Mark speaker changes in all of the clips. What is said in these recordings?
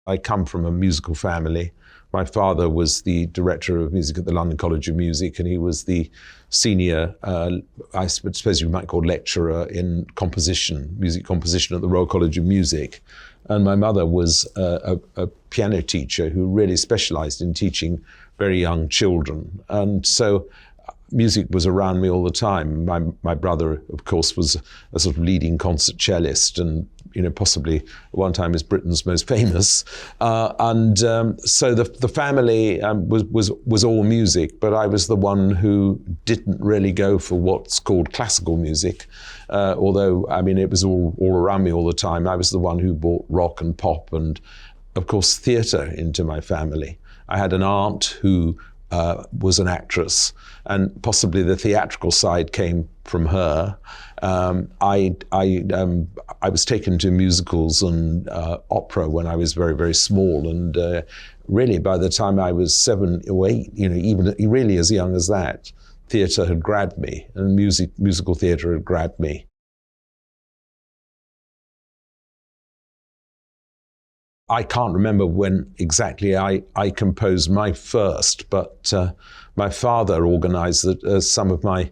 Speaker 1: I come from a musical family. My father was the director of music at the London College of Music, and he was the senior, I suppose you might call lecturer in composition, music composition at the Royal College of Music. And my mother was a piano teacher who really specialized in teaching very young children. And so music was around me all the time. My brother, of course, was a sort of leading concert cellist, and possibly at one time is Britain's most famous. So the family was all music, but I was the one who didn't really go for what's called classical music. Although, it was all around me all the time. I was the one who brought rock and pop and, of course, theatre into my family. I had an aunt who was an actress, and possibly the theatrical side came from her. I was taken to musicals and opera when I was very, very small, and really by the time I was 7 or 8, even really as young as that, theatre had grabbed me, and musical theatre had grabbed me. I can't remember when exactly I composed my first, but my father organized some of my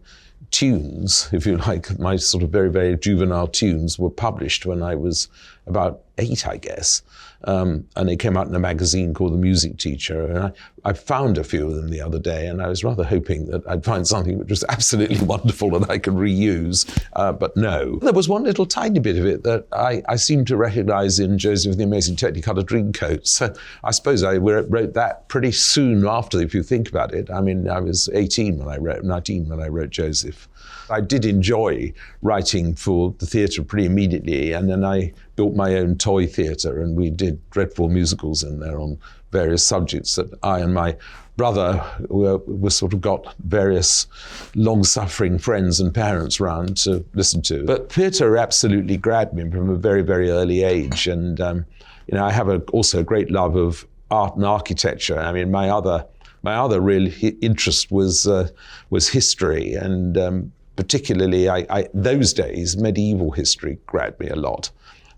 Speaker 1: tunes, if you like, my sort of very, very juvenile tunes were published when I was about 8, I guess. And they came out in a magazine called The Music Teacher. And I found a few of them the other day, and I was rather hoping that I'd find something which was absolutely wonderful that I could reuse, but no. There was one little tiny bit of it that I seemed to recognize in Joseph and the Amazing Technicolor Dreamcoat. So I suppose I wrote that pretty soon after, if you think about it. I was 19 when I wrote Joseph. I did enjoy writing for the theatre pretty immediately, and then I built my own toy theatre, and we did dreadful musicals in there on various subjects that I and my brother were sort of got various long-suffering friends and parents round to listen to. But theatre absolutely grabbed me from a very, very early age, and I have also a great love of art and architecture. My other real interest was history, and particularly, those days, medieval history grabbed me a lot.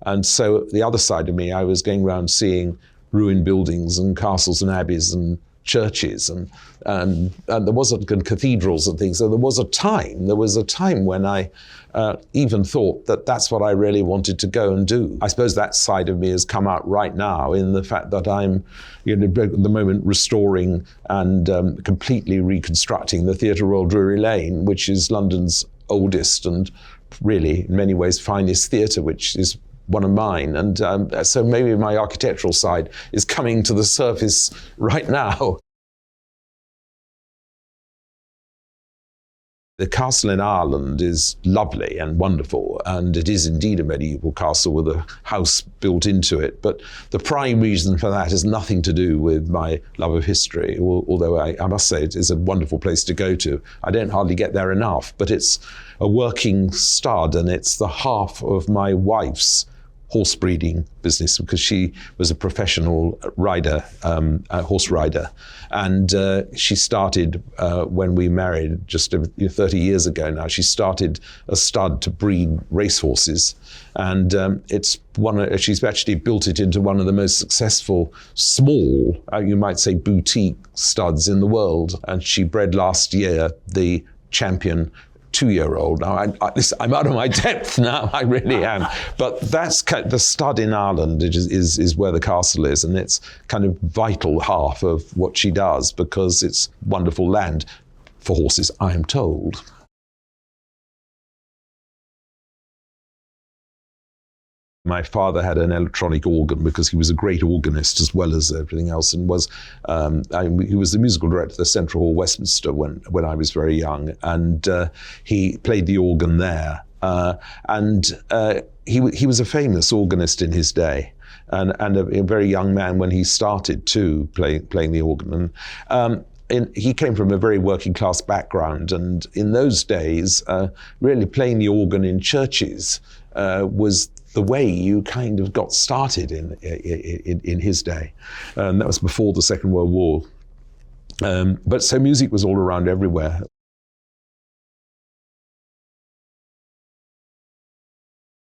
Speaker 1: And so the other side of me, I was going around seeing ruined buildings and castles and abbeys and churches and there wasn't cathedrals and things. So there was a time when I even thought that that's what I really wanted to go and do. I suppose that side of me has come out right now in the fact that I'm, at the moment, restoring and completely reconstructing the Theatre Royal Drury Lane, which is London's oldest and really, in many ways, finest theatre, which is one of mine. And so maybe my architectural side is coming to the surface right now. The castle in Ireland is lovely and wonderful, and it is indeed a medieval castle with a house built into it. But the prime reason for that has nothing to do with my love of history, although I must say it is a wonderful place to go to. I don't hardly get there enough, but it's a working stud, and it's the half of my wife's horse breeding business, because she was a professional rider, horse rider. And she started, when we married just 30 years ago now, she started a stud to breed racehorses. And she's actually built it into one of the most successful small, you might say boutique studs in the world. And she bred last year the champion 2-year-old. Now, I'm out of my depth now, I really am. But that's the stud in Ireland is where the castle is, and it's kind of vital half of what she does, because it's wonderful land for horses, I am told. My father had an electronic organ because he was a great organist as well as everything else, and he was the musical director of the Central Hall, Westminster, when I was very young, and he played the organ there. He was a famous organist in his day, and a very young man when he started too playing the organ. He came from a very working class background, and in those days, really playing the organ in churches was the way you kind of got started in his day. That was before the Second World War. But so music was all around everywhere.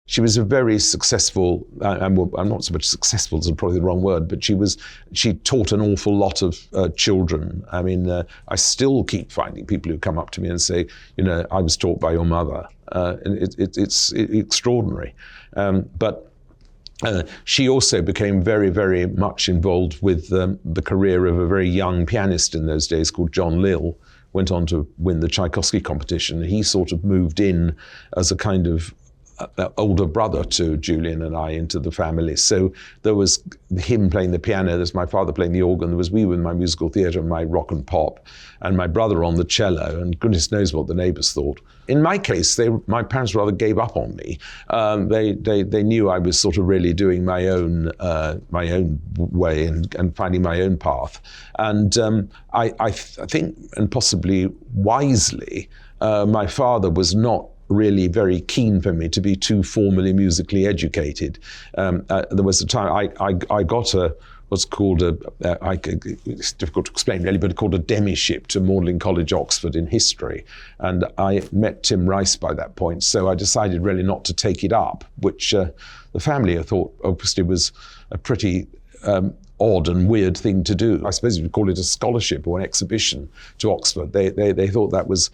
Speaker 1: She was a very successful, I'm not so much successful is probably the wrong word, but she taught an awful lot of children. I mean, I still keep finding people who come up to me and say, I was taught by your mother. And it's extraordinary. But she also became very, very much involved with the career of a very young pianist in those days called John Lill. Went on to win the Tchaikovsky competition. He sort of moved in as a kind of older brother to Julian and I into the family. So there was him playing the piano, there's my father playing the organ, there was me with my musical theatre and my rock and pop, and my brother on the cello, and goodness knows what the neighbours thought. In my case, my parents rather gave up on me. They knew I was sort of really doing my own way and finding my own path. And I think, and possibly wisely, my father was not really very keen for me to be too formally musically educated. There was a time I got what's called it's difficult to explain really, but called a demyship to Magdalen College, Oxford in history. And I met Tim Rice by that point, so I decided really not to take it up, which the family I thought obviously was a pretty odd and weird thing to do. I suppose you would call it a scholarship or an exhibition to Oxford. They thought that was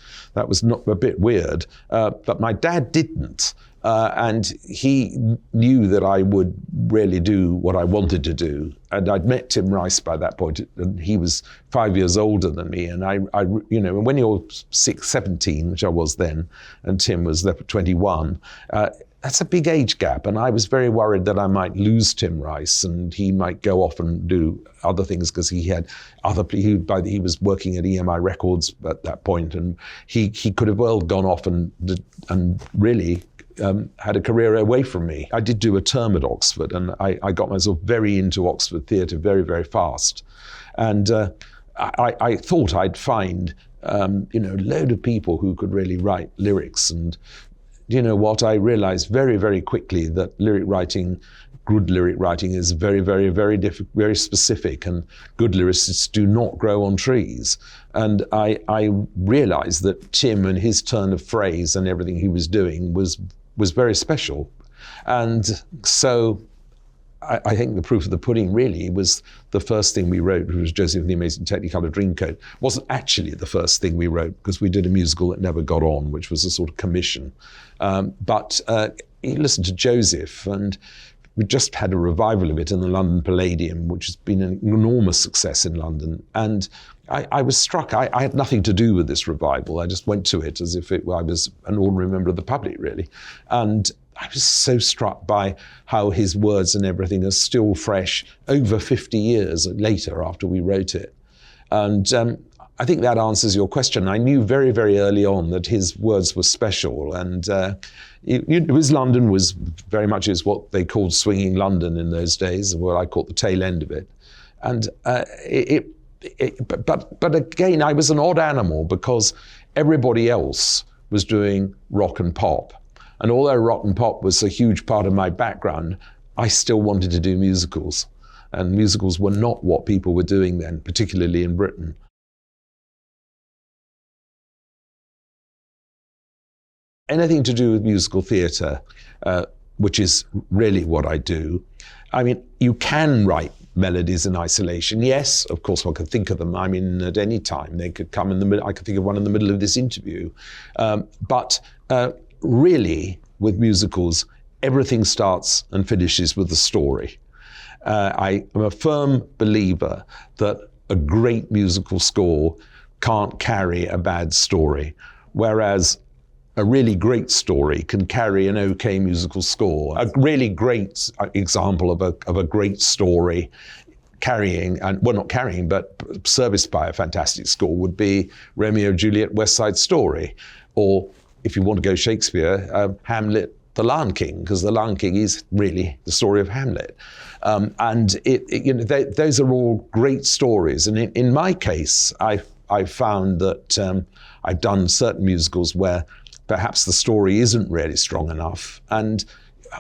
Speaker 1: not a bit weird, but my dad didn't. And he knew that I would really do what I wanted to do. And I'd met Tim Rice by that point, and he was 5 years older than me. And I when you're 17, which I was then, and Tim was 21, that's a big age gap. And I was very worried that I might lose Tim Rice and he might go off and do other things, because he had he was working at EMI Records at that point, and he could have well gone off and really had a career away from me. I did do a term at Oxford, and I got myself very into Oxford theatre very, very fast. And I thought I'd find a load of people who could really write lyrics. And you know what? I realized very, very quickly that good lyric writing is very, very, very very specific, and good lyricists do not grow on trees. And I realized that Tim and his turn of phrase and everything he was doing was very special. And so I think the proof of the pudding really was the first thing we wrote, which was Joseph and the Amazing Technicolor Dreamcoat. Wasn't actually the first thing we wrote, because we did a musical that never got on, which was a sort of commission. But you listen to Joseph, and we just had a revival of it in the London Palladium, which has been an enormous success in London. And I was struck. I had nothing to do with this revival. I just went to it as if I was an ordinary member of the public, really. And I was so struck by how his words and everything are still fresh over 50 years later after we wrote it. And I think that answers your question. I knew very, very early on that his words were special. And London was very much is what they called swinging London in those days, what I caught the tail end of it. And but again, I was an odd animal, because everybody else was doing rock and pop. And although rock and pop was a huge part of my background, I still wanted to do musicals. And musicals were not what people were doing then, particularly in Britain. Anything to do with musical theatre, which is really what I do. I mean, you can write melodies in isolation. Yes, of course, one can think of them. I mean, at any time they could come in the middle. I could think of one in the middle of this interview. But really, with musicals, everything starts and finishes with the story. I am a firm believer that a great musical score can't carry a bad story, whereas a really great story can carry an okay musical score. A really great example of a great story carrying, and well, not carrying, but serviced by a fantastic score would be Romeo and Juliet, West Side Story, or if you want to go Shakespeare, Hamlet, The Lion King, because The Lion King is really the story of Hamlet. And those are all great stories. And in my case, I found that I've done certain musicals where perhaps the story isn't really strong enough. And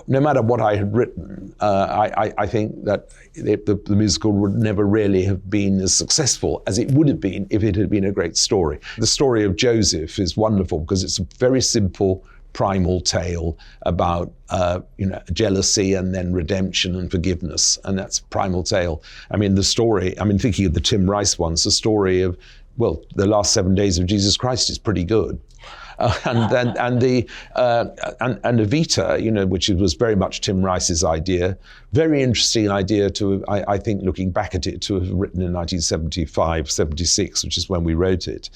Speaker 1: no matter what I had written, I think that the musical would never really have been as successful as it would have been if it had been a great story. The story of Joseph is wonderful because it's a very simple, primal tale about jealousy and then redemption and forgiveness, and that's Primal Tale. I mean, the story, thinking of the Tim Rice ones, the story of, well, the last 7 days of Jesus Christ is pretty good. And Evita, which was very much Tim Rice's idea, very interesting idea to, I think, looking back at it, to have written in 1975, 76, which is when we wrote it,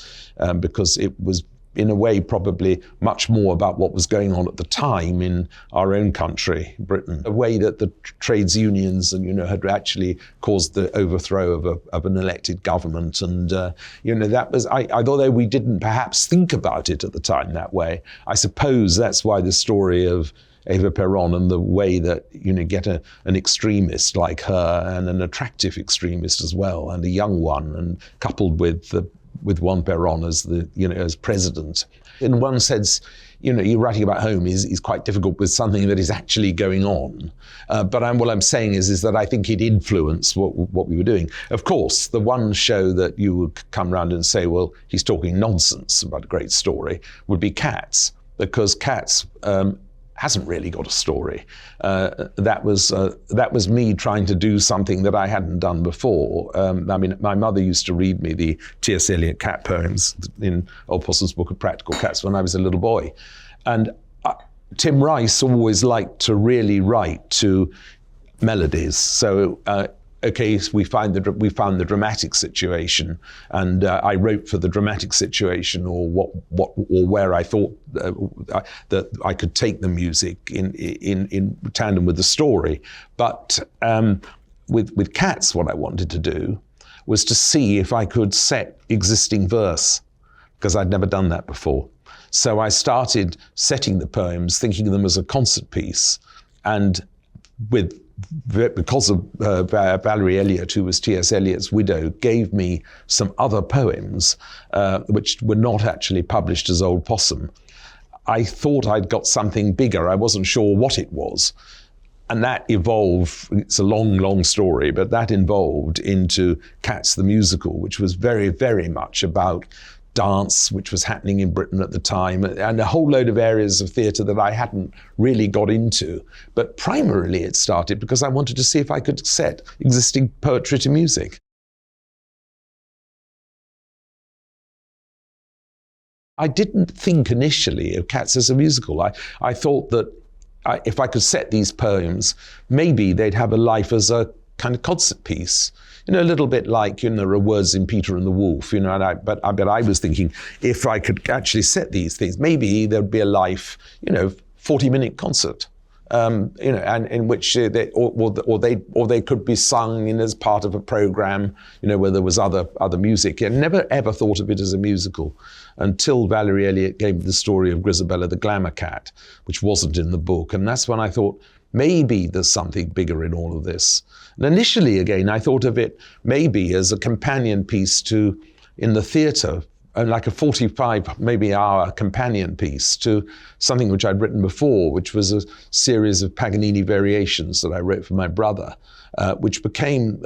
Speaker 1: because it was, in a way, probably much more about what was going on at the time in our own country, Britain, a way that the trades unions had actually caused the overthrow of an elected government. And, that was, although we didn't perhaps think about it at the time that way, I suppose that's why the story of Eva Peron and the way that, get an extremist like her, and an attractive extremist as well, and a young one, and coupled with Juan Perón as president. In one sense, you're writing about home is quite difficult with something that is actually going on. But what I'm saying is that I think it influenced what we were doing. Of course, the one show that you would come round and say, well, he's talking nonsense about a great story, would be Cats, because Cats hasn't really got a story. That was me trying to do something that I hadn't done before. My mother used to read me the T.S. Eliot cat poems in Old Possum's Book of Practical Cats when I was a little boy. And Tim Rice always liked to really write to melodies. So, so we found the dramatic situation, and I wrote for the dramatic situation, or where I thought that I could take the music in tandem with the story. But with Cats, what I wanted to do was to see if I could set existing verse, because I'd never done that before. So I started setting the poems, thinking of them as a concert piece, and because of Valerie Elliott, who was T.S. Eliot's widow, gave me some other poems which were not actually published as Old Possum. I thought I'd got something bigger. I wasn't sure what it was. And that evolved, it's a long, long story, but that evolved into Cats the Musical, which was very, very much about dance, which was happening in Britain at the time, and a whole load of areas of theatre that I hadn't really got into. But primarily it started because I wanted to see if I could set existing poetry to music. I didn't think initially of Cats as a musical. I thought that if I could set these poems, maybe they'd have a life as a kind of concert piece. A little bit like, there are words in Peter and the Wolf, but I was thinking, if I could actually set these things, maybe there'd be a life, 40-minute concert, and in which they could be sung in as part of a program, where there was other music. I never ever thought of it as a musical until Valerie Elliott gave me the story of Grisabella the Glamour Cat, which wasn't in the book, and that's when I thought, maybe there's something bigger in all of this. And initially, again, I thought of it maybe as a companion piece in the theatre, like a 45 maybe hour companion piece to something which I'd written before, which was a series of Paganini variations that I wrote for my brother, which became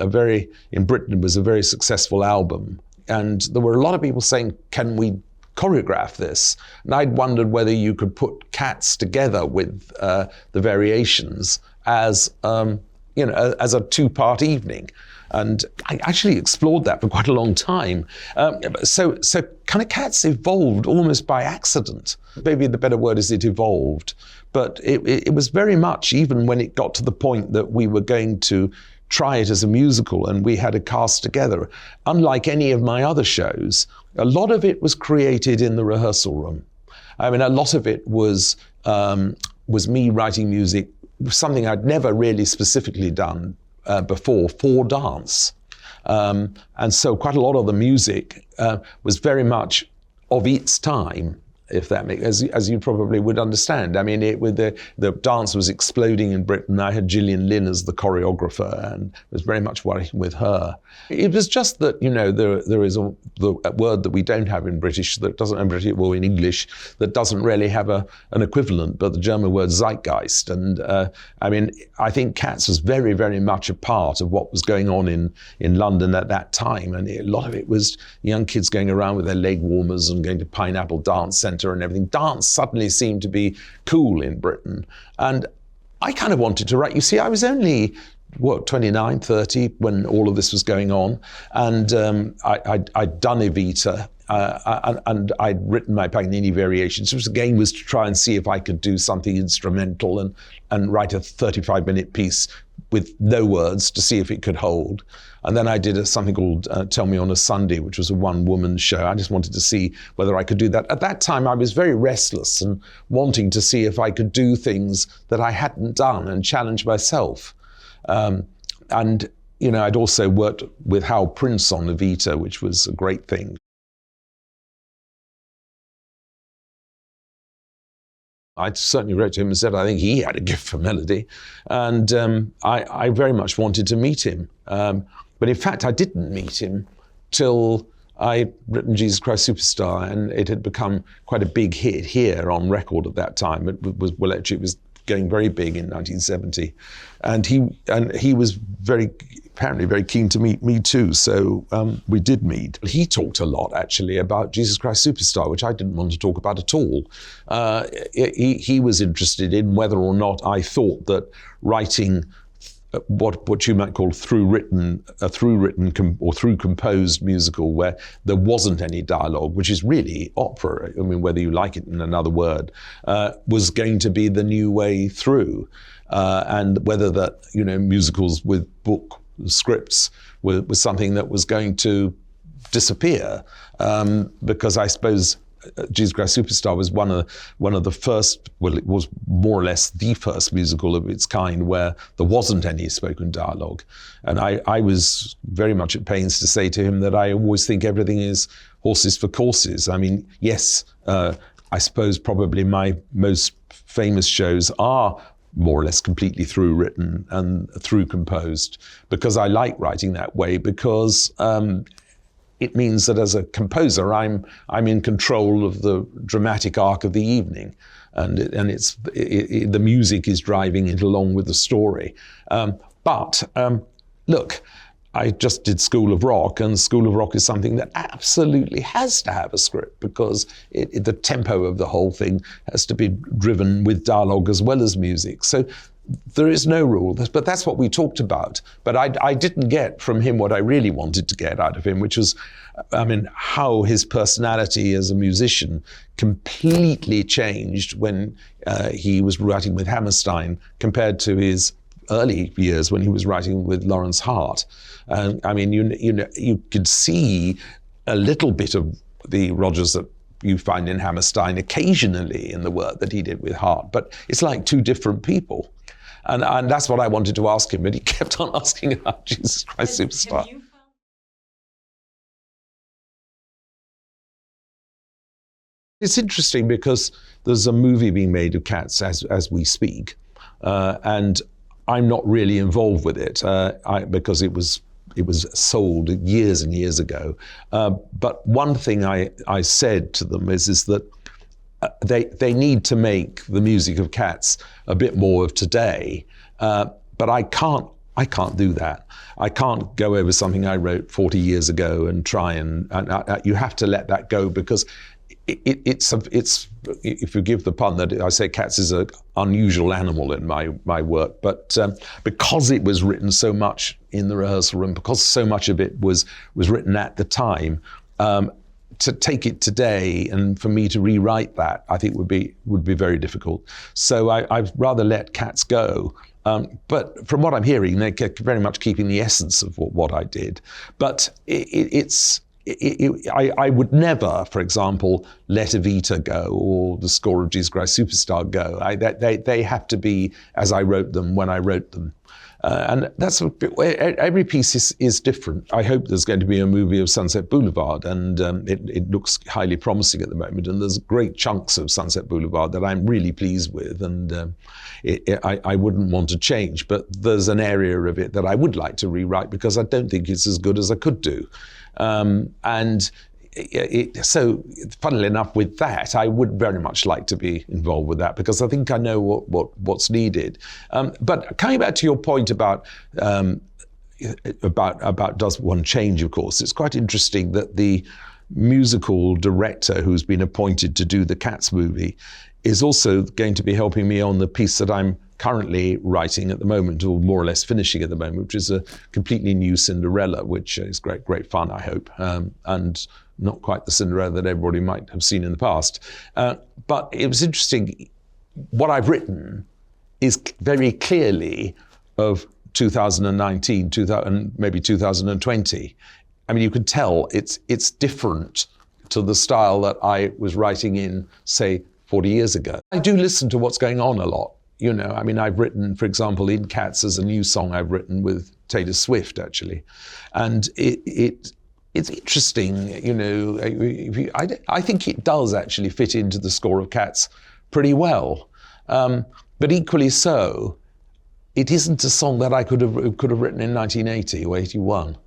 Speaker 1: in Britain, was a very successful album. And there were a lot of people saying, can we choreograph this? And I'd wondered whether you could put Cats together with the variations as a two-part evening. And I actually explored that for quite a long time. So kind of Cats evolved almost by accident. Maybe the better word is it evolved. But it was very much, even when it got to the point that we were going to try it as a musical and we had a cast together, unlike any of my other shows, a lot of it was created in the rehearsal room. A lot of it was me writing music, something I'd never really specifically done before, for dance. And so quite a lot of the music was very much of its time, if that makes, as you probably would understand. With the dance was exploding in Britain. I had Gillian Lynn as the choreographer and was very much working with her. It was just that, there is a word that we don't have in British, that doesn't in English, that doesn't really have an equivalent, but the German word Zeitgeist. And I think Cats was very, very much a part of what was going on in London at that time. And a lot of it was young kids going around with their leg warmers and going to Pineapple Dance Centre theatre and everything, dance suddenly seemed to be cool in Britain. And I kind of wanted to write. You see, I was only, 29, 30 when all of this was going on. And I'd done Evita. And I'd written my Paganini variations, which again was to try and see if I could do something instrumental and write a 35-minute piece with no words to see if it could hold. And then I did something called Tell Me on a Sunday, which was a one-woman show. I just wanted to see whether I could do that. At that time, I was very restless and wanting to see if I could do things that I hadn't done and challenge myself. And, you know, I'd also worked with Hal Prince on Evita, which was a great thing. I certainly wrote to him and said I think he had a gift for melody, and I very much wanted to meet him. But in fact, I didn't meet him till I'd written Jesus Christ Superstar, and it had become quite a big hit here on record at that time. It was, well, actually, it was going very big in 1970, and he was apparently very keen to meet me too. So we did meet. He talked a lot actually about Jesus Christ Superstar, which I didn't want to talk about at all. He was interested in whether or not I thought that writing what you might call through composed musical where there wasn't any dialogue, which is really opera, I mean, whether you like it in another word, was going to be the new way through. And whether that, you know, musicals with book scripts was something that was going to disappear. Because I suppose Jesus Christ Superstar was one of the first, well, it was more or less the first musical of its kind where there wasn't any spoken dialogue. And I was very much at pains to say to him that I always think everything is horses for courses. I mean, yes, I suppose probably my most famous shows are more or less completely through written and through composed, because I like writing that way, because it means that as a composer, I'm in control of the dramatic arc of the evening, and the music is driving it along with the story. But look, I just did School of Rock, and School of Rock is something that absolutely has to have a script, because the tempo of the whole thing has to be driven with dialogue as well as music. So there is no rule, but that's what we talked about. But I didn't get from him what I really wanted to get out of him, which was, I mean, how his personality as a musician completely changed when he was writing with Hammerstein compared to his early years when he was writing with Lawrence Hart. I mean, you could see a little bit of the Rogers that you find in Hammerstein occasionally in the work that he did with Hart, but it's like two different people. And that's what I wanted to ask him, but he kept on asking about Jesus Christ Superstar. It's interesting because there's a movie being made of Cats as we speak, and I'm not really involved with it because it was sold years and years ago. But one thing I said to them is that they need to make the music of Cats a bit more of today, but I can't do that. I can't go over something I wrote 40 years ago and try and you have to let that go, because it's if you give the pun that I say Cats is an unusual animal in my work, but because it was written so much in the rehearsal room, because so much of it was written at the time, to take it today and for me to rewrite that, I think would be very difficult. So I'd rather let Cats go. But from what I'm hearing, they're very much keeping the essence of what I did. But I would never, for example, let Evita go or the score of Jesus Christ Superstar go. They have to be as I wrote them when I wrote them. And that's every piece is different. I hope there's going to be a movie of Sunset Boulevard, and it looks highly promising at the moment. And there's great chunks of Sunset Boulevard that I'm really pleased with, and I wouldn't want to change. But there's an area of it that I would like to rewrite because I don't think it's as good as I could do. So, funnily enough, with that, I would very much like to be involved with that because I think I know what's needed. But coming back to your point about does one change? Of course, it's quite interesting that musical director who's been appointed to do the Cats movie is also going to be helping me on the piece that I'm currently writing at the moment, or more or less finishing at the moment, which is a completely new Cinderella, which is great fun, I hope, and not quite the Cinderella that everybody might have seen in the past. But it was interesting. What I've written is very clearly of 2019, maybe 2020. I mean, you could tell it's different to the style that I was writing in, say, 40 years ago. I do listen to what's going on a lot. I mean, I've written, for example, in Cats, as a new song I've written with Taylor Swift, actually. And it's interesting, I think it does actually fit into the score of Cats pretty well. But equally so, it isn't a song that I could have written in 1980 or 81.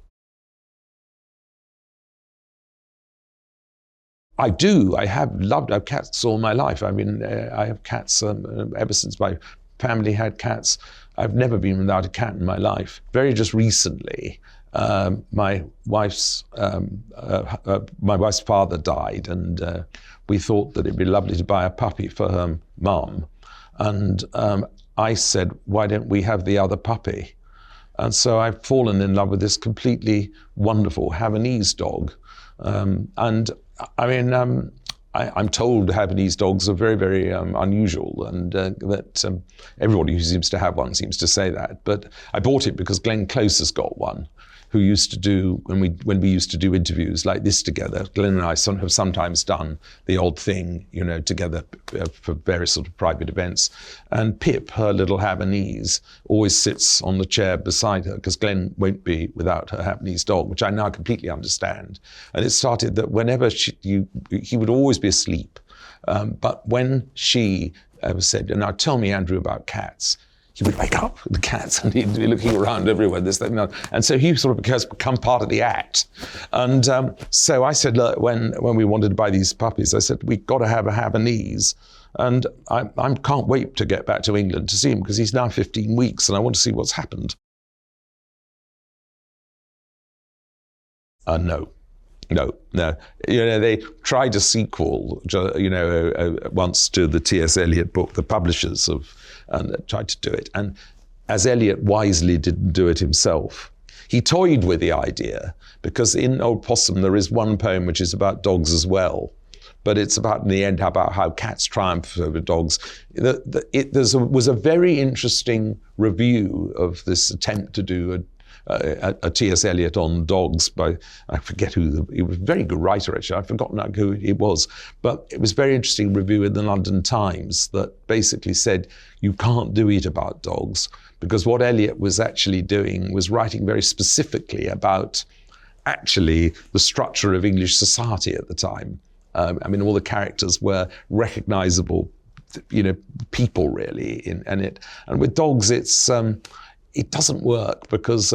Speaker 1: I do. I have cats all my life. I mean, I have cats ever since my family had cats. I've never been without a cat in my life. Very just recently, my wife's father died, and we thought that it'd be lovely to buy a puppy for her mum. And I said, why don't we have the other puppy? And so I've fallen in love with this completely wonderful Havanese dog. And I mean, I'm told Havanese dogs are very, very unusual, and that everybody who seems to have one seems to say that. But I bought it because Glenn Close has got one, who used to do, when we used to do interviews like this together, Glenn and I have sometimes done the odd thing, together for various sort of private events. And Pip, her little Havanese, always sits on the chair beside her, because Glenn won't be without her Havanese dog, which I now completely understand. And it started that whenever he would always be asleep. But when she said, now tell me, Andrew, about cats, he would wake up with the cats and he'd be looking around everywhere, this, that, and that. And so he sort of become part of the act. And so I said, look, when we wanted to buy these puppies, I said, we've got to have a Havanese. And I can't wait to get back to England to see him, because he's now 15 weeks and I want to see what's happened. No. They tried a sequel, once to the T.S. Eliot book, The Publishers and tried to do it. And as Eliot wisely didn't do it himself, he toyed with the idea, because in Old Possum there is one poem which is about dogs as well, but it's about, in the end, about how cats triumph over dogs. There was a very interesting review of this attempt to do a T.S. Eliot on dogs by, I forget who, he was a very good writer actually, I've forgotten who it was, but it was a very interesting review in the London Times that basically said, you can't do it about dogs, because what Eliot was actually doing was writing very specifically about actually the structure of English society at the time. I mean, all the characters were recognizable, people really, and with dogs it doesn't work, because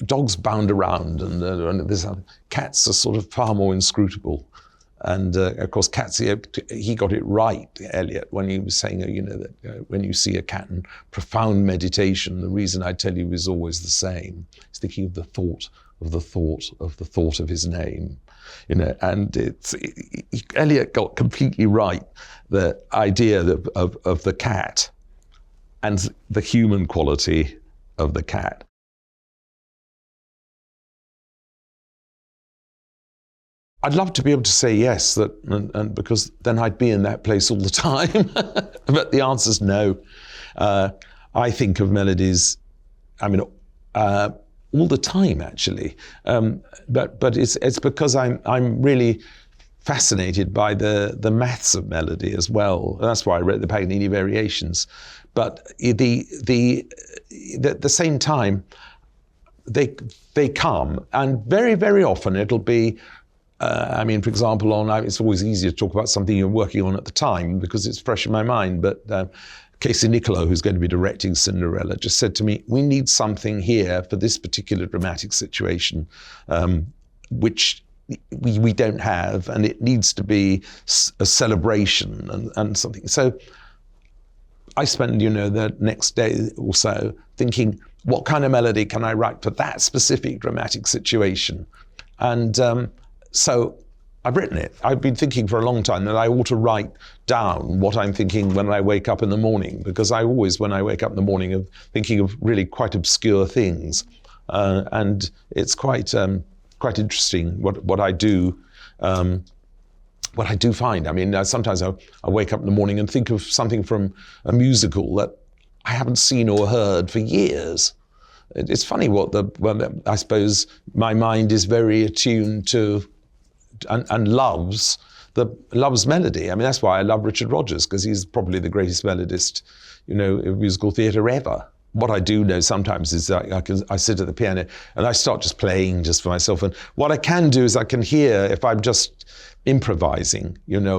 Speaker 1: dogs bound around, and cats are sort of far more inscrutable. And of course, cats, he got it right, Eliot, when he was saying, that when you see a cat in profound meditation, the reason I tell you is always the same. He's thinking of the thought of the thought of the thought of his name. And Eliot got completely right the idea of the cat and the human quality of the cat. I'd love to be able to say yes, and because then I'd be in that place all the time. But the answer's no. I think of melodies, all the time actually. But it's because I'm really fascinated by the maths of melody as well. That's why I wrote the Paganini Variations. But at the same time, they come, and very, very often it'll be, for example, it's always easier to talk about something you're working on at the time because it's fresh in my mind, but Casey Nicholaw, who's going to be directing Cinderella, just said to me, we need something here for this particular dramatic situation, which we don't have, and it needs to be a celebration and something. So I spend, the next day or so thinking, what kind of melody can I write for that specific dramatic situation? And so I've written it. I've been thinking for a long time that I ought to write down what I'm thinking when I wake up in the morning, because I always, when I wake up in the morning, am thinking of really quite obscure things. And it's quite interesting what I do. What I do find, I mean, sometimes I wake up in the morning and think of something from a musical that I haven't seen or heard for years. It's funny I suppose my mind is very attuned to and loves melody. I mean, that's why I love Richard Rodgers, because he's probably the greatest melodist, in musical theatre ever. What I do know sometimes is that I sit at the piano and I start just playing just for myself. And what I can do is I can hear, if I'm just improvising,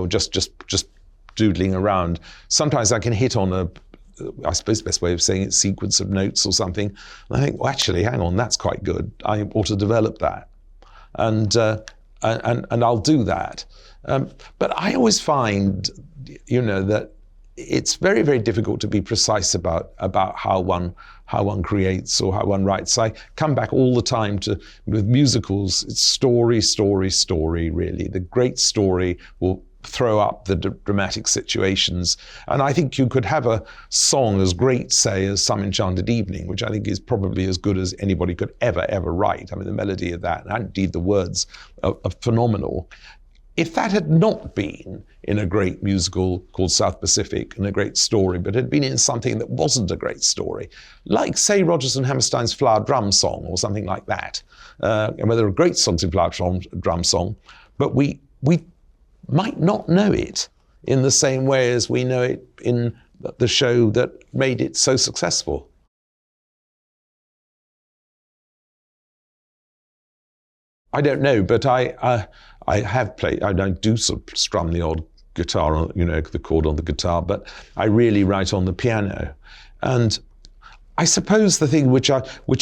Speaker 1: just doodling around. Sometimes I can hit on I suppose the best way of saying it, sequence of notes or something. And I think, well, actually, hang on, that's quite good. I ought to develop that. And I'll do that. But I always find, that it's very, very difficult to be precise about how one creates or how one writes. I come back all the time with musicals, it's story, story, story, really. The great story will throw up the dramatic situations. And I think you could have a song as great, say, as Some Enchanted Evening, which I think is probably as good as anybody could ever write. I mean, the melody of that, and indeed the words, are phenomenal. If that had not been in a great musical called South Pacific and a great story, but had been in something that wasn't a great story, like, say, Rodgers and Hammerstein's Flower Drum Song or something like that, and where there are great songs in Flower Drum Song, but we might not know it in the same way as we know it in the show that made it so successful. I don't know, but I have played, I do sort of strum the odd guitar, the chord on the guitar, but I really write on the piano. And I suppose the thing which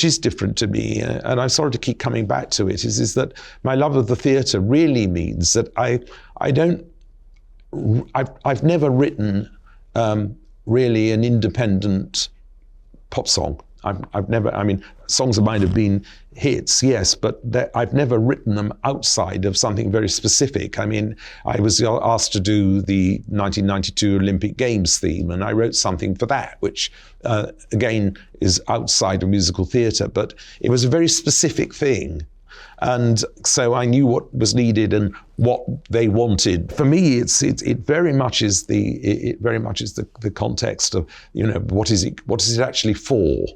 Speaker 1: is different to me, and I'm sorry to keep coming back to it, is that my love of the theatre really means that I've never written really an independent pop song. I've never, I mean, songs of mine have been hits, yes, but I've never written them outside of something very specific. I mean, I was asked to do the 1992 Olympic Games theme, and I wrote something for that, which again is outside of musical theatre, but it was a very specific thing. And so I knew what was needed and what they wanted. For me, it very much is the context of, what is it actually for?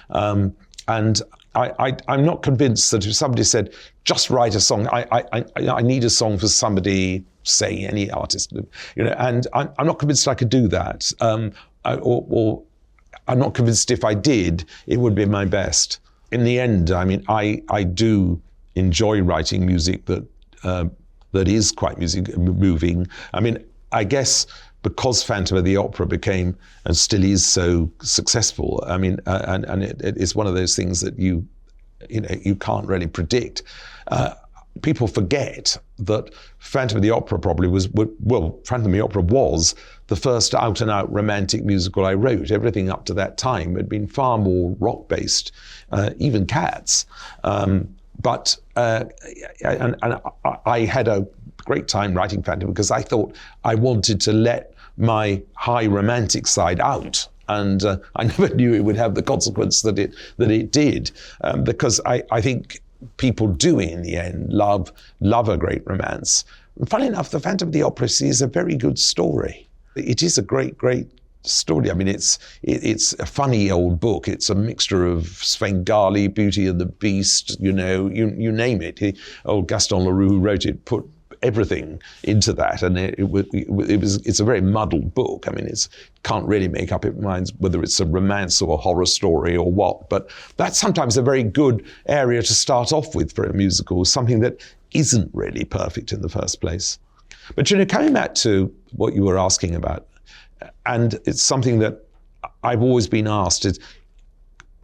Speaker 1: And I'm not convinced that if somebody said, just write a song, I need a song for somebody, say any artist, and I'm not convinced I could do that. Or I'm not convinced if I did, it would be my best. In the end, I mean, I do enjoy writing music that is quite moving. I mean, I guess because Phantom of the Opera became and still is so successful. I mean, and it is one of those things that you can't really predict. People forget that Phantom of the Opera probably Phantom of the Opera was the first out-and-out romantic musical I wrote. Everything up to that time had been far more rock-based, even Cats. But I had a great time writing Phantom because I thought I wanted to let my high romantic side out. And I never knew it would have the consequence that it did, because I think people do in the end love a great romance. And funnily enough, the Phantom of the Opera is a very good story. It is a great story. I mean, it's a funny old book. It's a mixture of Svengali, Beauty and the Beast, you name it. Old Gaston Leroux, who wrote it, put everything into that, and it's a very muddled book. I mean, can't really make up its mind whether it's a romance or a horror story or what, but that's sometimes a very good area to start off with for a musical, something that isn't really perfect in the first place. But coming back to what you were asking about, and it's something that I've always been asked, is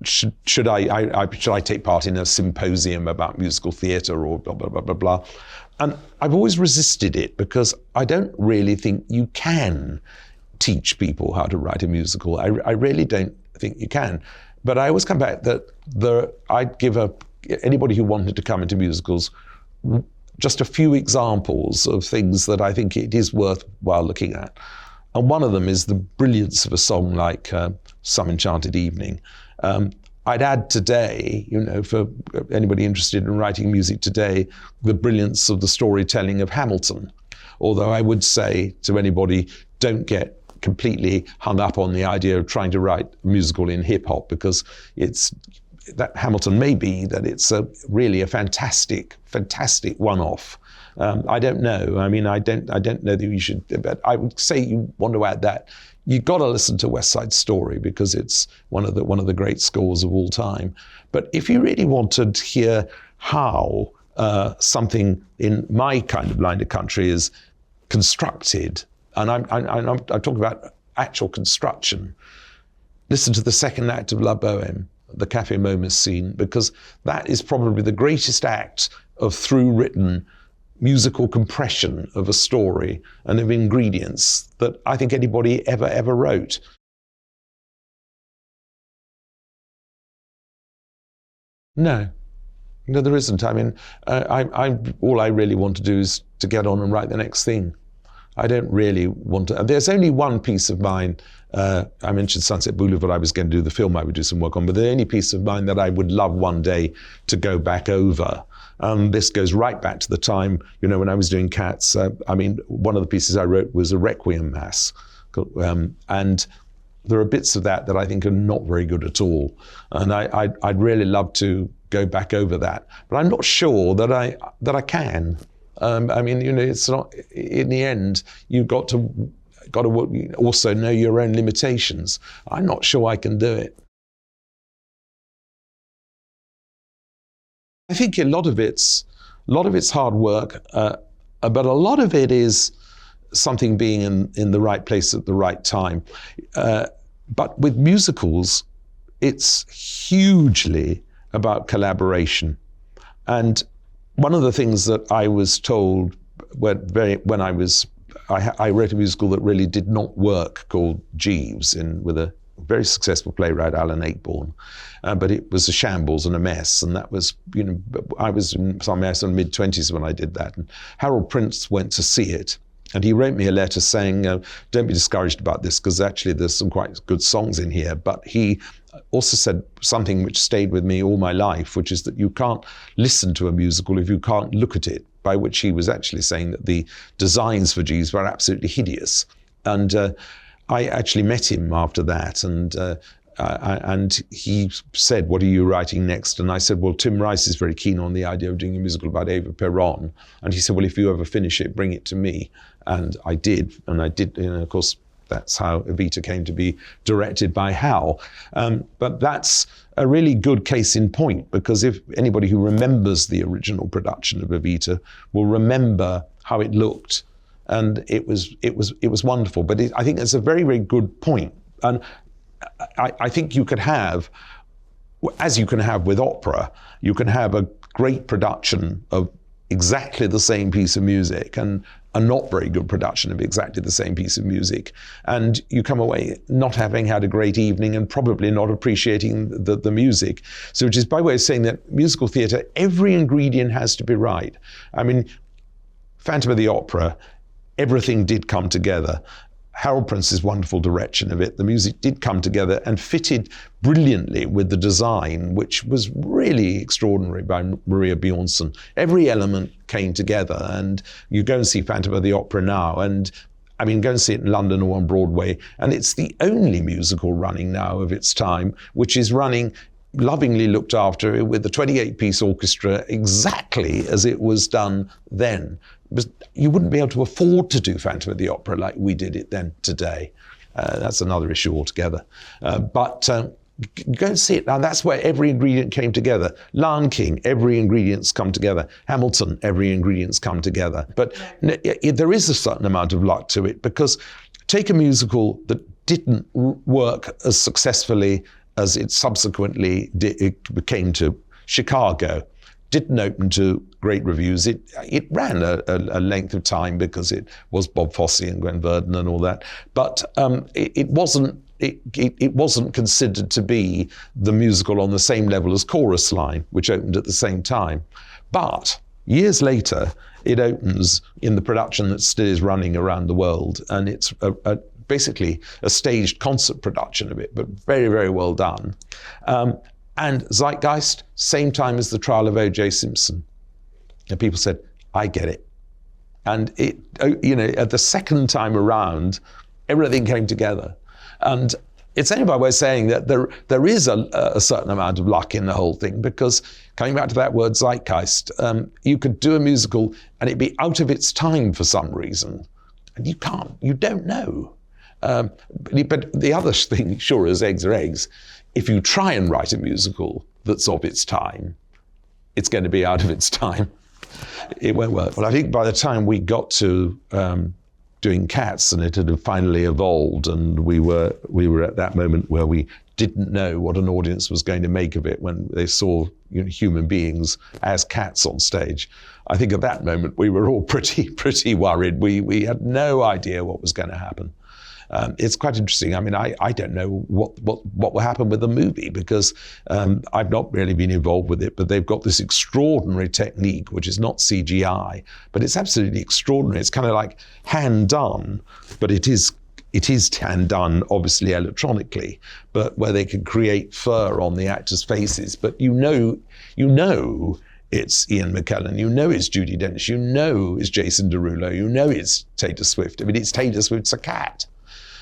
Speaker 1: should I take part in a symposium about musical theatre or blah, blah, blah, blah, blah. And I've always resisted it because I don't really think you can teach people how to write a musical. I really don't think you can. But I always come back that I'd give anybody who wanted to come into musicals just a few examples of things that I think it is worthwhile looking at. And one of them is the brilliance of a song like Some Enchanted Evening. I'd add today, for anybody interested in writing music today, the brilliance of the storytelling of Hamilton. Although I would say to anybody, don't get completely hung up on the idea of trying to write a musical in hip hop, because that Hamilton may be that it's really a fantastic one-off. I don't know. I mean, I don't know that you should, but I would say you want to add that. You've got to listen to West Side Story because it's one of the great scores of all time. But if you really want to hear how something in my kind of line of country is constructed, and I'm talking about actual construction, listen to the second act of La Bohème, the Café Momus scene, because that is probably the greatest act of through-written musical compression of a story and of ingredients that I think anybody ever wrote. No, there isn't. I mean, all I really want to do is to get on and write the next thing. I don't really want to. There's only one piece of mine. I mentioned Sunset Boulevard. I was going to do the film I would do some work on, but the only piece of mine that I would love one day to go back over. This goes right back to the time, when I was doing Cats. One of the pieces I wrote was a Requiem Mass. And there are bits of that I think are not very good at all. And I'd really love to go back over that. But I'm not sure that I can. It's not, in the end, you've got to also know your own limitations. I'm not sure I can do it. I think a lot of it's hard work, but a lot of it is something being in the right place at the right time. But with musicals, it's hugely about collaboration. And one of the things that I was told when I wrote a musical that really did not work called Jeeves with a very successful playwright, Alan Ayckbourn, but it was a shambles and a mess. And that was, I was in my mid-20s when I did that. And Harold Prince went to see it. And he wrote me a letter saying, don't be discouraged about this, because actually there's some quite good songs in here. But he also said something which stayed with me all my life, which is that you can't listen to a musical if you can't look at it, by which he was actually saying that the designs for Jeeves were absolutely hideous. And I actually met him after that, and he said, what are you writing next? And I said, well, Tim Rice is very keen on the idea of doing a musical about Eva Peron. And he said, well, if you ever finish it, bring it to me. And I did, of course, that's how Evita came to be directed by Hal. But that's a really good case in point, because if anybody who remembers the original production of Evita will remember how it looked, and it was wonderful. But I think it's a very, very good point. And I think you could have, as you can have with opera, you can have a great production of exactly the same piece of music and a not very good production of exactly the same piece of music. And you come away not having had a great evening and probably not appreciating the music. So which is by way of saying that musical theatre, every ingredient has to be right. I mean, Phantom of the Opera, everything did come together. Harold Prince's wonderful direction of it, the music did come together and fitted brilliantly with the design, which was really extraordinary by Maria Bjornsson. Every element came together, and you go and see Phantom of the Opera now, and go and see it in London or on Broadway, and it's the only musical running now of its time, which is running lovingly looked after with the 28-piece orchestra exactly as it was done then. You wouldn't be able to afford to do Phantom of the Opera like we did it then today. That's another issue altogether. But go and see it. Now that's where every ingredient came together. Lion King, every ingredient's come together. Hamilton, every ingredient's come together. But there is a certain amount of luck to it, because take a musical that didn't work as successfully as it subsequently came to. Chicago didn't open to great reviews. It ran a length of time because it was Bob Fosse and Gwen Verdon and all that. But it wasn't considered to be the musical on the same level as Chorus Line, which opened at the same time. But Years later, it opens in the production that still is running around the world, and it's basically a staged concert production of it, but very, very well done. And Zeitgeist, same time as the trial of O.J. Simpson. And people said, I get it. And it, at the second time around, everything came together. And it's only by way of saying that there is a certain amount of luck in the whole thing, because coming back to that word zeitgeist, you could do a musical and it'd be out of its time for some reason. And you don't know. But the other thing, sure as eggs are eggs, if you try and write a musical that's of its time, it's going to be out of its time. It won't work. Well, I think by the time we got to doing Cats, and it had finally evolved, and we were at that moment where we didn't know what an audience was going to make of it when they saw human beings as cats on stage. I think at that moment we were all pretty worried. We had no idea what was going to happen. It's quite interesting. I mean, I don't know what will happen with the movie, because I've not really been involved with it, but they've got this extraordinary technique, which is not CGI, but it's absolutely extraordinary. It's kind of like hand done, but it is hand done, obviously electronically, but where they can create fur on the actors' faces. But you know it's Ian McKellen, it's Judi Dench, it's Jason Derulo, it's Taylor Swift. I mean, it's Taylor Swift's a cat.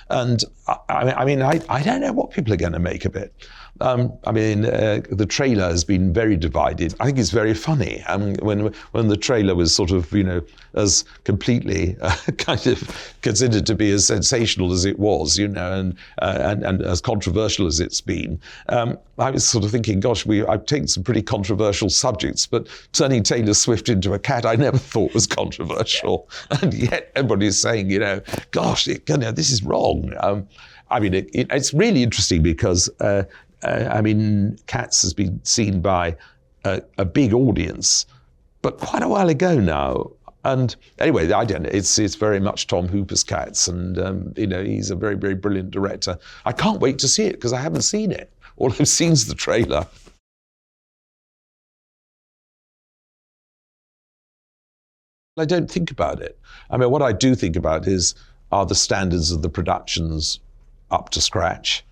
Speaker 1: And I don't know what people are going to make of it. The trailer has been very divided. I think it's very funny. When the trailer was sort of, as completely kind of considered to be as sensational as it was, and as controversial as it's been, I was sort of thinking, gosh, I've taken some pretty controversial subjects, but turning Taylor Swift into a cat, I never thought was controversial. And yet everybody's saying, gosh, this is wrong. It's really interesting because, Cats has been seen by a big audience, but quite a while ago now. And anyway, I don't know. It's very much Tom Hooper's Cats, and he's a very, very brilliant director. I can't wait to see it because I haven't seen it. All I've seen is the trailer. I don't think about it. What I do think about are the standards of the productions up to scratch.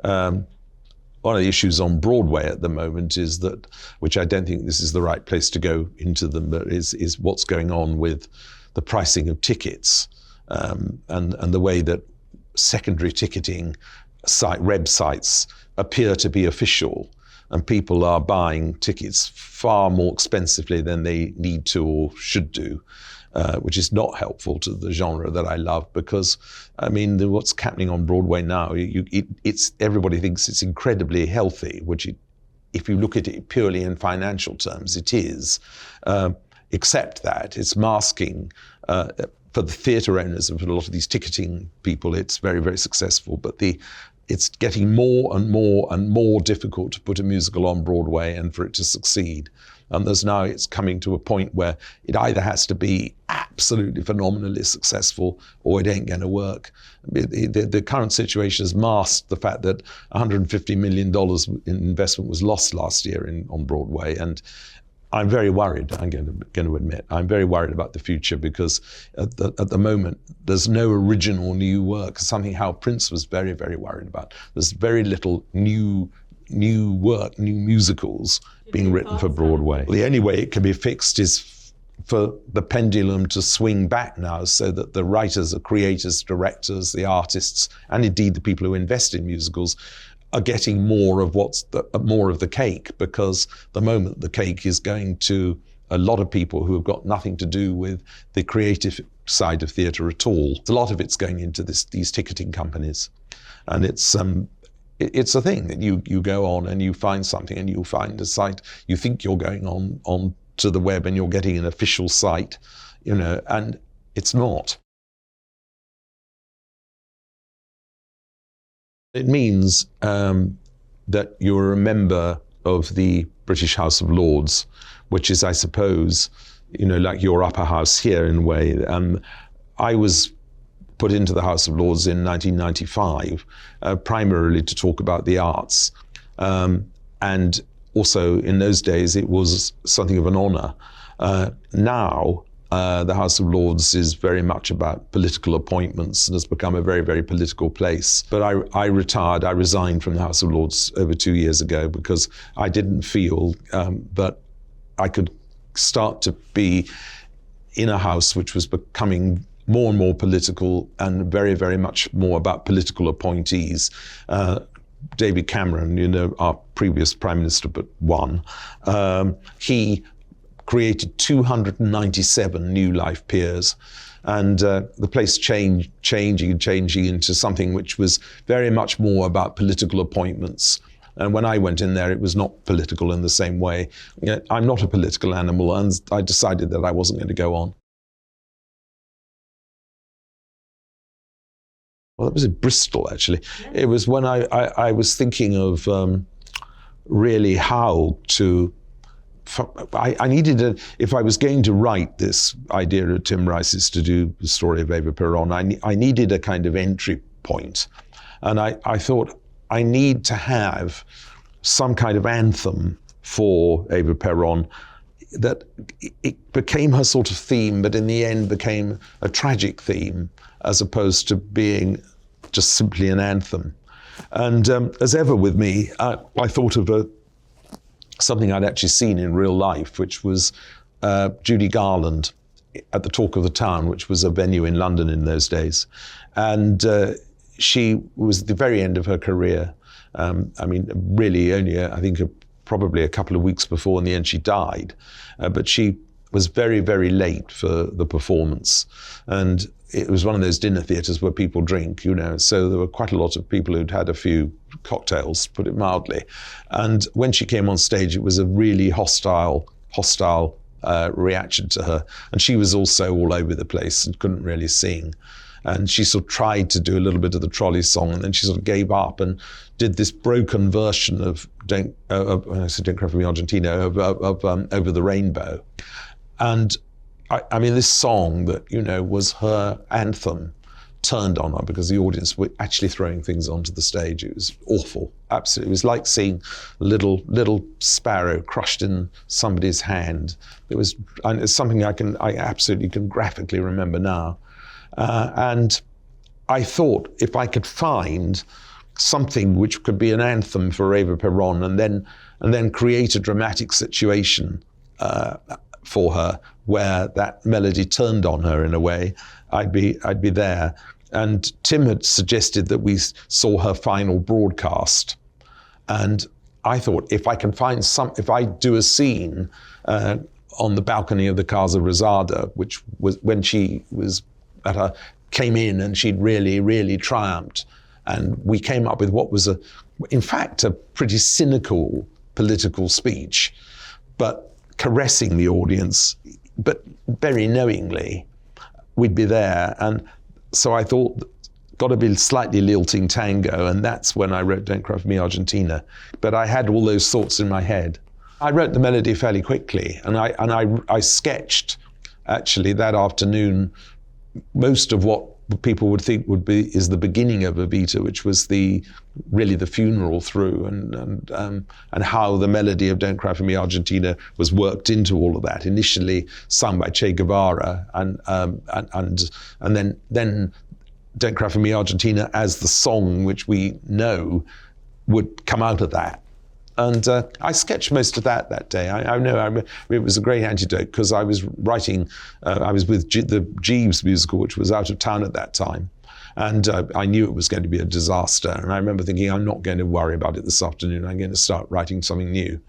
Speaker 1: One of the issues on Broadway at the moment is that, which I don't think this is the right place to go into them, but is what's going on with the pricing of tickets, and the way that secondary ticketing websites appear to be official, and people are buying tickets far more expensively than they need to or should do. Which is not helpful to the genre that I love, because what's happening on Broadway now, everybody thinks it's incredibly healthy, which if you look at it purely in financial terms, it is, except that it's masking, for the theatre owners and for a lot of these ticketing people, it's very, very successful, but it's getting more and more and more difficult to put a musical on Broadway and for it to succeed. And it's coming to a point where it either has to be absolutely phenomenally successful or it ain't going to work. The current situation has masked the fact that $150 million in investment was lost last year on Broadway. And I'm very worried, I'm going to admit. I'm very worried about the future, because at the moment, there's no original new work, something Hal Prince was very, very worried about. There's very little new work, new musicals being written for Broadway. The only way it can be fixed is for the pendulum to swing back now, so that the writers, the creators, directors, the artists, and indeed the people who invest in musicals are getting more of more of the cake, because the moment the cake is going to a lot of people who have got nothing to do with the creative side of theatre at all. A lot of it's going into these ticketing companies, and it's a thing that you go on and you find something, and you'll find a site, you think you're going on to the web and you're getting an official site, and it's not. It means that you're a member of the British House of Lords, which is, I suppose, like your upper house here in a way. I was put into the House of Lords in 1995, primarily to talk about the arts. And also in those days it was something of an honour. Now the House of Lords is very much about political appointments and has become a very, very political place. But I resigned from the House of Lords over 2 years ago because I didn't feel that I could start to be in a house which was becoming more and more political and very, very much more about political appointees. David Cameron, you know, our previous Prime Minister but one, he created 297 new life peers, and the place changing into something which was very much more about political appointments. And when I went in there, it was not political in the same way. You know, I'm not a political animal, and I decided that I wasn't going to go on. Well, that was in Bristol, actually. It was when I was thinking of really how to... I needed if I was going to write this idea of Tim Rice's to do the story of Eva Peron, I needed a kind of entry point. And I thought, I need to have some kind of anthem for Eva Peron that it became her sort of theme, but in the end became a tragic theme as opposed to being just simply an anthem. And as ever with me, I thought of something I'd actually seen in real life, which was Judy Garland at the Talk of the Town, which was a venue in London in those days. And she was at the very end of her career. I mean, really only, I think, probably a couple of weeks before in the end she died. But she was very, very late for the performance. And it was one of those dinner theatres where people drink, you know, so there were quite a lot of people who'd had a few cocktails, put it mildly. And when she came on stage, it was a really hostile reaction to her. And she was also all over the place and couldn't really sing. And she sort of tried to do a little bit of the trolley song, and then she sort of gave up and did this broken version of Don't Cry For Me Argentina, of Over the Rainbow. And I mean, this song that, you know, was her anthem turned on her because the audience were actually throwing things onto the stage. It was awful, absolutely. It was like seeing a little sparrow crushed in somebody's hand. And it's something I absolutely can graphically remember now. And I thought if I could find something which could be an anthem for Eva Peron and then create a dramatic situation for her where that melody turned on her in a way, I'd be there. And Tim had suggested that we saw her final broadcast. And I thought if I do a scene on the balcony of the Casa Rosada, which was when she was came in and she'd really, really triumphed. And we came up with what was in fact, a pretty cynical political speech, but caressing the audience, but very knowingly, we'd be there. And so I thought, got to be slightly lilting tango, and that's when I wrote Don't Cry For Me Argentina. But I had all those thoughts in my head. I wrote the melody fairly quickly, and I sketched, actually, that afternoon, most of what people would think is the beginning of Evita, which was really the funeral through, and how the melody of Don't Cry For Me Argentina was worked into all of that. Initially sung by Che Guevara, and then Don't Cry For Me Argentina as the song which we know would come out of that. And I sketched most of that day. I know it was a great antidote because I was writing, I was with the Jeeves musical, which was out of town at that time. And I knew it was going to be a disaster. And I remember thinking, I'm not going to worry about it this afternoon. I'm going to start writing something new.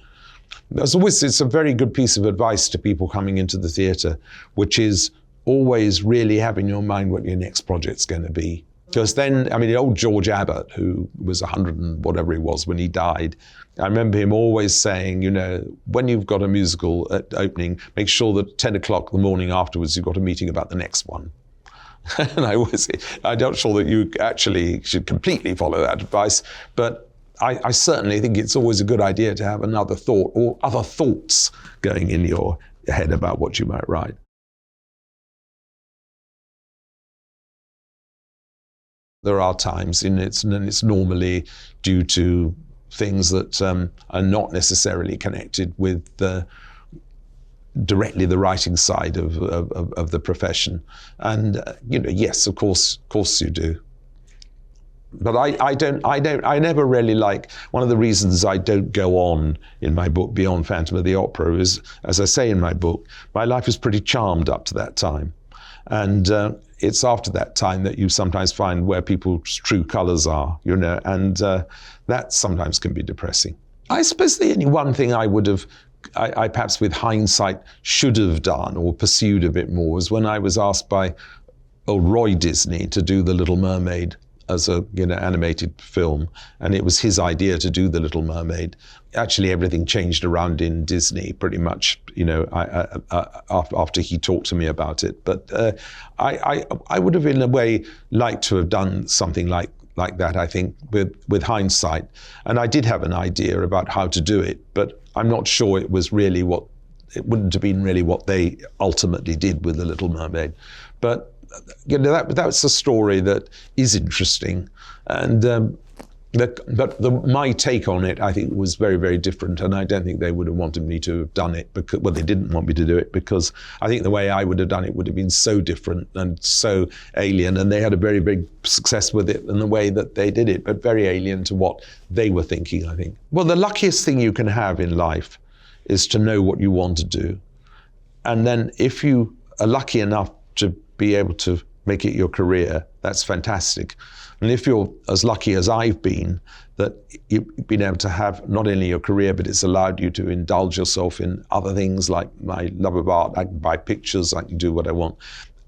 Speaker 1: It's a very good piece of advice to people coming into the theatre, which is always really have in your mind what your next project's going to be. Because then, I mean, old George Abbott, who was 100 and whatever he was when he died, I remember him always saying, you know, when you've got a musical at opening, make sure that 10 o'clock the morning afterwards, you've got a meeting about the next one. And I'm not sure that you actually should completely follow that advice, but I certainly think it's always a good idea to have another thought or other thoughts going in your head about what you might write. There are times, and it's normally due to things that are not necessarily connected with directly the writing side of the profession. And yes, of course you do. But I never really like, one of the reasons I don't go on in my book beyond Phantom of the Opera is, as I say in my book, my life was pretty charmed up to that time. And it's after that time that you sometimes find where people's true colors are, and that sometimes can be depressing. I suppose the only one thing I would have, I perhaps with hindsight should have done or pursued a bit more was when I was asked by old Lloyd Disney to do The Little Mermaid as a animated film, and it was his idea to do The Little Mermaid. Actually, everything changed around in Disney pretty much, after he talked to me about it. But I would have, in a way, liked to have done something like that, I think, with hindsight. And I did have an idea about how to do it, but I'm not sure it wouldn't have been really what they ultimately did with The Little Mermaid. But that's a story that is interesting, and my take on it, I think, was very, very different, and I don't think they would have wanted me to have done it because, well, they didn't want me to do it because I think the way I would have done it would have been so different and so alien, and they had a very big success with it in the way that they did it, but very alien to what they were thinking, I think. Well, the luckiest thing you can have in life is to know what you want to do, and then if you are lucky enough to be able to make it your career, that's fantastic. And if you're as lucky as I've been, that you've been able to have not only your career, but it's allowed you to indulge yourself in other things, like my love of art. I can buy pictures, I can do what I want.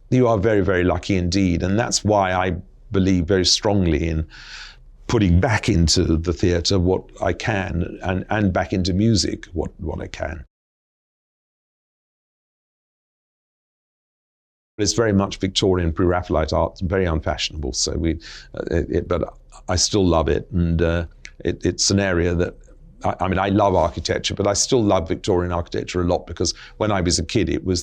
Speaker 1: You are very, very lucky indeed. And that's why I believe very strongly in putting back into the theatre what I can, and back into music what I can. It's very much Victorian pre-Raphaelite art, very unfashionable. So but I still love it, and it's an area that I love architecture, but I still love Victorian architecture a lot because when I was a kid, it was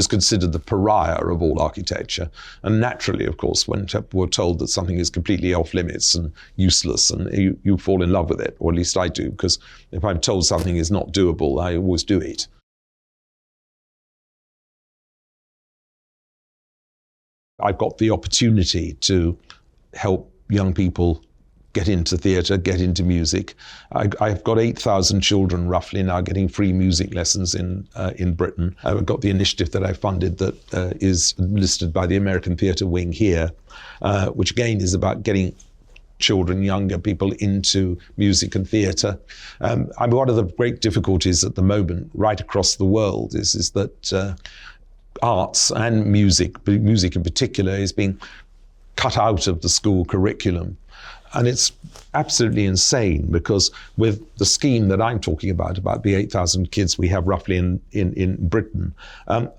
Speaker 1: considered the pariah of all architecture, and naturally, of course, when people were told that something is completely off limits and useless, and you fall in love with it, or at least I do, because if I'm told something is not doable, I always do it. I've got the opportunity to help young people get into theatre, get into music. I've got 8,000 children roughly now getting free music lessons in Britain. I've got the initiative that I funded that is administered by the American Theatre Wing here, which again is about getting children, younger people into music and theatre. One of the great difficulties at the moment right across the world is that arts and music in particular, is being cut out of the school curriculum. And it's absolutely insane, because with the scheme that I'm talking about the 8,000 kids we have roughly in Britain,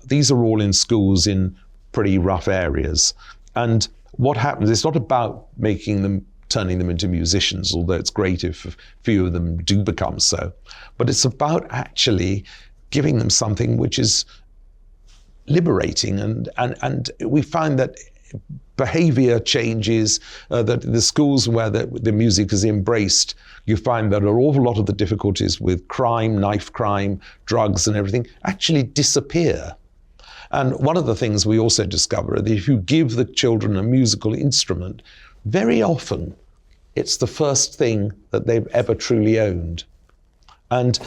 Speaker 1: these are all in schools in pretty rough areas. And what happens, it's not about turning them into musicians, although it's great if a few of them do become so, but it's about actually giving them something which is liberating, and we find that behavior changes, that the schools where the music is embraced, you find that an awful lot of the difficulties with crime, knife crime, drugs and everything actually disappear. And one of the things we also discover is that if you give the children a musical instrument, very often it's the first thing that they've ever truly owned. And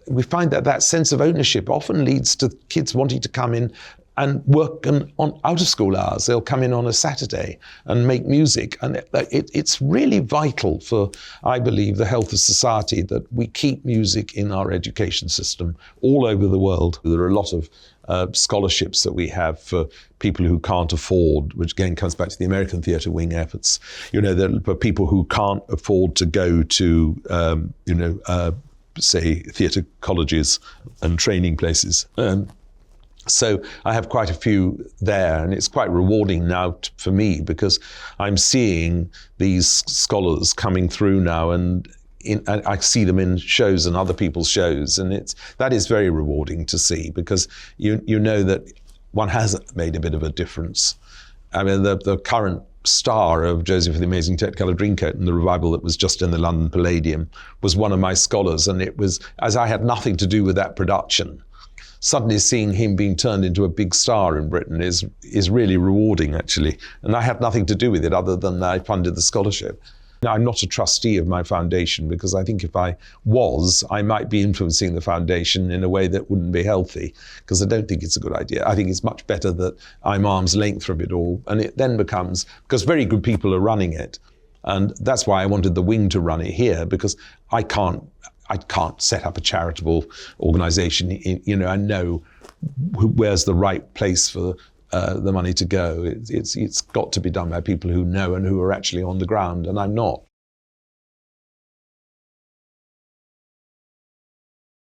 Speaker 1: we find that sense of ownership often leads to kids wanting to come in and work on out of school hours. They'll come in on a Saturday and make music. And it's really vital for, I believe, the health of society that we keep music in our education system all over the world. There are a lot of scholarships that we have for people who can't afford, which again comes back to the American Theatre Wing efforts. For people who can't afford to go to, say, theatre colleges and training places. So I have quite a few there, and it's quite rewarding now for me, because I'm seeing these scholars coming through now, and I see them in shows and other people's shows, and that is very rewarding to see, because you know that one has made a bit of a difference. I mean, the current star of Joseph the Amazing Technicolor Dreamcoat and the revival that was just in the London Palladium, was one of my scholars. And it was, as I had nothing to do with that production, suddenly seeing him being turned into a big star in Britain is really rewarding, actually. And I had nothing to do with it other than I funded the scholarship. Now, I'm not a trustee of my foundation, because I think if I was, I might be influencing the foundation in a way that wouldn't be healthy, because I don't think it's a good idea. I think it's much better that I'm arm's length from it all. And it then becomes, because very good people are running it. And that's why I wanted the wing to run it here, because I can't set up a charitable organization, and know where's the right place for the money to go. It's got to be done by people who know and who are actually on the ground, and I'm not.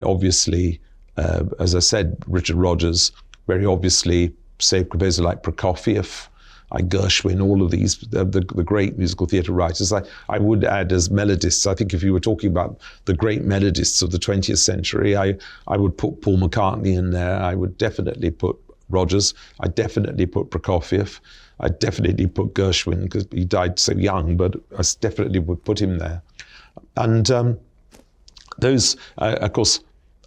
Speaker 1: Obviously, as I said, Richard Rogers, very obviously saved composers like Prokofiev, Gershwin, all of these, the great musical theatre writers. I would add as melodists, I think if you were talking about the great melodists of the 20th century, I would put Paul McCartney in there. I would definitely put Rogers. I definitely put Prokofiev. I definitely put Gershwin, because he died so young, but I definitely would put him there. And those, of course,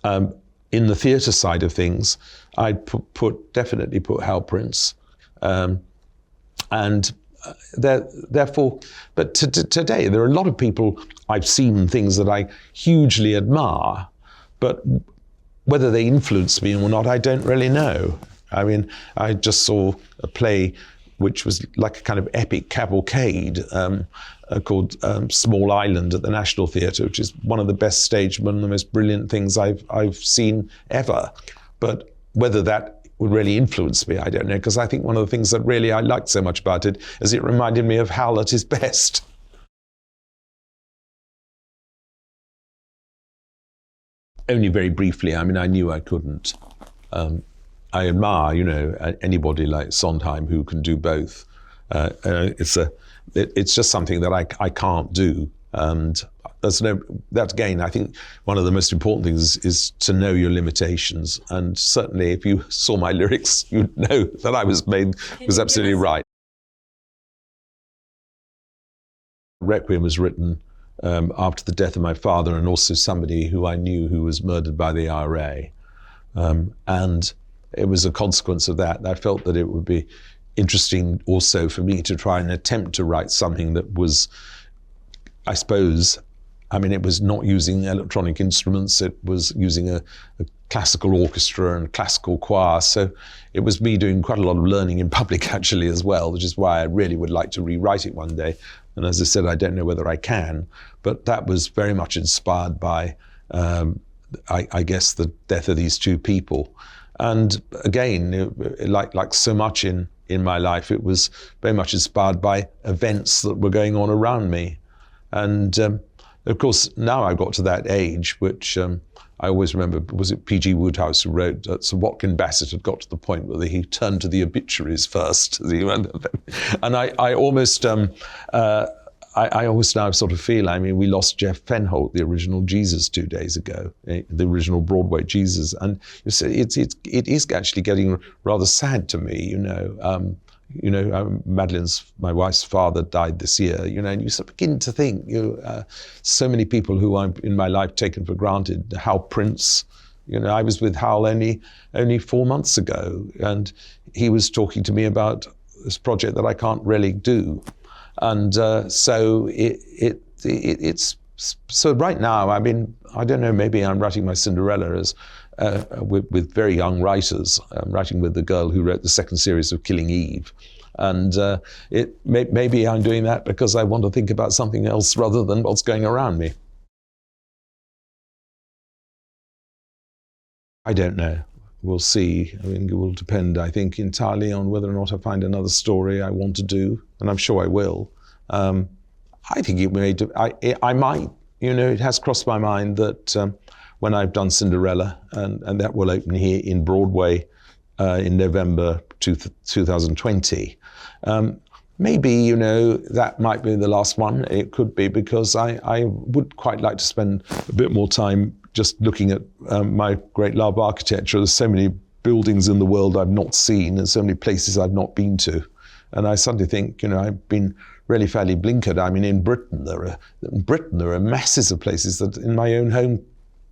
Speaker 1: in the theatre side of things, I'd definitely put Hal Prince. And therefore, but today, there are a lot of people I've seen things that I hugely admire, but whether they influence me or not, I don't really know. I mean, I just saw a play which was like a kind of epic cavalcade called Small Island at the National Theatre, which is one of the best staged, one of the most brilliant things I've seen ever. But whether that would really influence me, I don't know, because I think one of the things that really I liked so much about it is it reminded me of Hal at his best. Only very briefly. I mean, I knew I couldn't. I admire, anybody like Sondheim who can do both. It's just something that I can't do. And that again, I think one of the most important things is to know your limitations. And certainly if you saw my lyrics, you'd know that I was absolutely right. Requiem was written after the death of my father, and also somebody who I knew who was murdered by the IRA. And it was a consequence of that. I felt that it would be interesting also for me to try and attempt to write something that was, I suppose, it was not using electronic instruments, it was using a classical orchestra and classical choir. So it was me doing quite a lot of learning in public actually as well, which is why I really would like to rewrite it one day. And as I said, I don't know whether I can, but that was very much inspired by, I guess, the death of these two people. And again, like so much in my life, it was very much inspired by events that were going on around me. And of course, now I've got to that age, which I always remember, was it P.G. Wodehouse who wrote that Sir Watkin Bassett had got to the point where he turned to the obituaries first. And I almost now sort of feel, we lost Jeff Fenholt, the original Jesus, 2 days ago, the original Broadway Jesus. And you say it is actually getting rather sad to me, Madeline's, my wife's father, died this year, and you sort of begin to think, so many people who I've in my life taken for granted. Hal Prince, I was with Hal only 4 months ago, and he was talking to me about this project that I can't really do. And so it's so right now, I don't know, maybe I'm writing my Cinderella as with very young writers. I'm writing with the girl who wrote the second series of Killing Eve. And maybe I'm doing that because I want to think about something else rather than what's going around me. I don't know. We'll see. It will depend, I think, entirely on whether or not I find another story I want to do, and I'm sure I will. I think I might. It has crossed my mind that when I've done Cinderella, and that will open here in Broadway in November 2020, maybe, that might be the last one. It could be, because I would quite like to spend a bit more time just looking at my great love architecture. There's so many buildings in the world I've not seen and so many places I've not been to. And I suddenly think, I've been really fairly blinkered. I mean, in Britain there are masses of places that in my own home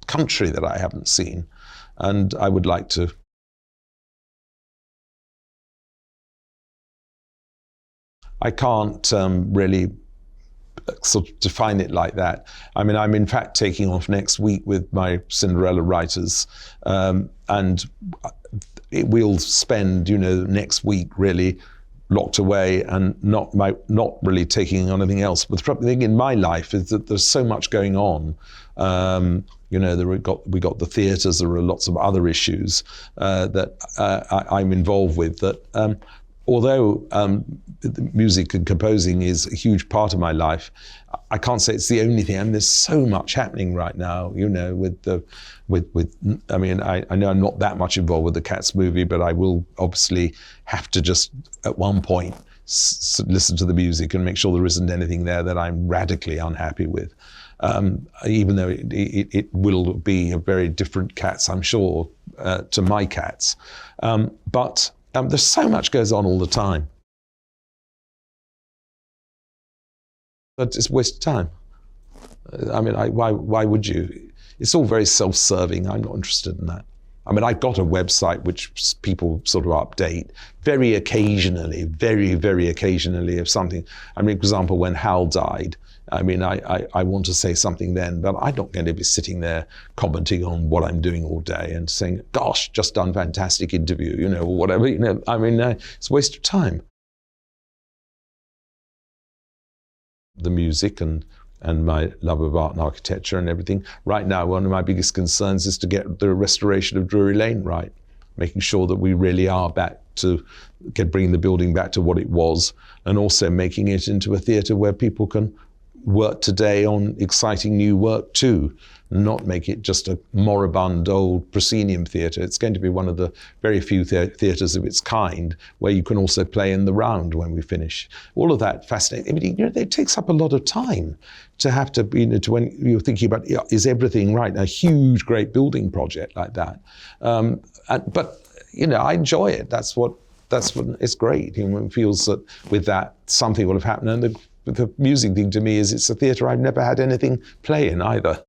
Speaker 1: country that I haven't seen, and I would like to. I can't really sort of define it like that. I mean, I'm in fact taking off next week with my Cinderella writers, and we'll spend, next week really locked away and not really taking on anything else. But the thing in my life is that there's so much going on. We got the theatres. There are lots of other issues that I'm involved with. That although music and composing is a huge part of my life, I can't say it's the only thing. I mean, there's so much happening right now, I mean, I know I'm not that much involved with the Cats movie, but I will obviously have to just, at one point, listen to the music and make sure there isn't anything there that I'm radically unhappy with. Even though it will be a very different Cats, I'm sure, to my Cats. But there's so much goes on all the time. But it's a waste of time. I mean, why would you? It's all very self-serving. I'm not interested in that. I mean, I've got a website which people sort of update very occasionally, very, very occasionally if something. I mean, for example, when Hal died, I mean, I want to say something then, but I'm not going to be sitting there commenting on what I'm doing all day and saying, gosh, just done fantastic interview, or whatever. I mean, it's a waste of time. The music and my love of art and architecture and everything. Right now, one of my biggest concerns is to get the restoration of Drury Lane right, making sure that we really are back to bringing the building back to what it was, and also making it into a theatre where people can work today on exciting new work too, not make it just a moribund old proscenium theatre. It's going to be one of the very few theatres of its kind where you can also play in the round when we finish. All of that fascinating. I mean, it takes up a lot of time to have to, to when you're thinking about, is everything right? A huge, great building project like that. But I enjoy it. That's what it's great. It feels that with that something will have happened. And the music thing to me is it's a theatre I've never had anything play in either.